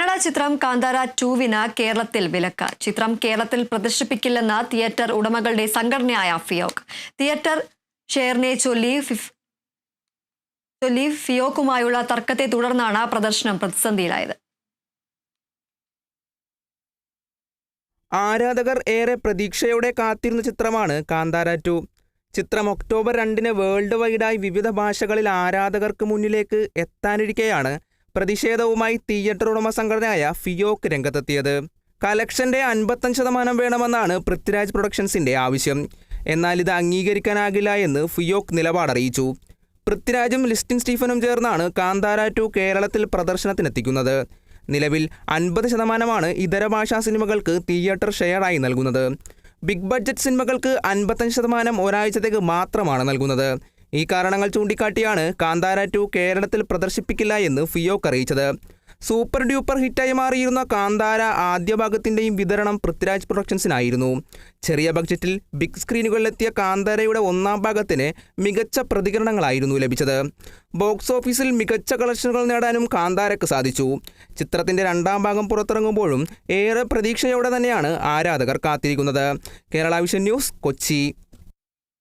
കന്നഡ ചിത്രം കാന്താര 2 കേരളത്തിൽ വിലക്ക്. ചിത്രം കേരളത്തിൽ പ്രദർശിപ്പിക്കില്ലെന്ന് തിയേറ്റർ ഉടമകളുടെ സംഘടനയായ ഫിയോക്. തിയേറ്റർ ഷെയറിനെ ചൊല്ലി ഫിയോക്കുമായുള്ള തർക്കത്തെ തുടർന്നാണ് പ്രദർശനം പ്രതിസന്ധിയിലായത്. ആരാധകർ ഏറെ പ്രതീക്ഷയോടെ കാത്തിരുന്ന ചിത്രമാണ് കാന്താര 2. ചിത്രം ഒക്ടോബർ 2 വേൾഡ് വൈഡായി വിവിധ ഭാഷകളിൽ ആരാധകർക്ക് മുന്നിലേക്ക് എത്താനിരിക്കെയാണ് പ്രതിഷേധവുമായി തിയേറ്റർ ഉടമ സംഘടനയായ ഫിയോക് രംഗത്തെത്തിയത്. കളക്ഷന്റെ 55% വേണമെന്നാണ് പൃഥ്വിരാജ് പ്രൊഡക്ഷൻസിന്റെ ആവശ്യം. എന്നാൽ ഇത് അംഗീകരിക്കാനാകില്ല എന്ന് ഫിയോക് നിലപാടറിയിച്ചു. പൃഥ്വിരാജും ലിസ്റ്റിൻ സ്റ്റീഫനും ചേർന്നാണ് കാന്താര 2 കേരളത്തിൽ പ്രദർശനത്തിനെത്തിക്കുന്നത്. നിലവിൽ 50% ഇതര ഭാഷാ സിനിമകൾക്ക് തിയേറ്റർ ഷെയറായി നൽകുന്നത്. ബിഗ് ബഡ്ജറ്റ് സിനിമകൾക്ക് 55% ഒരാഴ്ചത്തേക്ക് മാത്രമാണ് നൽകുന്നത്. ഈ കാരണങ്ങൾ ചൂണ്ടിക്കാട്ടിയാണ് കാന്താര 2 കേരളത്തിൽ പ്രദർശിപ്പിക്കില്ല എന്ന് ഫിയോക് അറിയിച്ചത്. സൂപ്പർ ഡ്യൂപ്പർ ഹിറ്റായി മാറിയിരുന്ന കാന്താര ആദ്യ ഭാഗത്തിൻ്റെയും വിതരണം പൃഥ്വിരാജ് പ്രൊഡക്ഷൻസിനായിരുന്നു. ചെറിയ ബഡ്ജറ്റിൽ ബിഗ് സ്ക്രീനുകളിലെത്തിയ കാന്താരയുടെ 1ാം ഭാഗത്തിന് മികച്ച പ്രതികരണങ്ങളായിരുന്നു ലഭിച്ചത്. ബോക്സ് ഓഫീസിൽ മികച്ച കളക്ഷനുകൾ നേടാനും കാന്താരയ്ക്ക് സാധിച്ചു. ചിത്രത്തിൻ്റെ 2ാം ഭാഗം പുറത്തിറങ്ങുമ്പോഴും ഏറെ പ്രതീക്ഷയോടെ തന്നെയാണ് ആരാധകർ കാത്തിരിക്കുന്നത്. Kerala vision news, Kochi.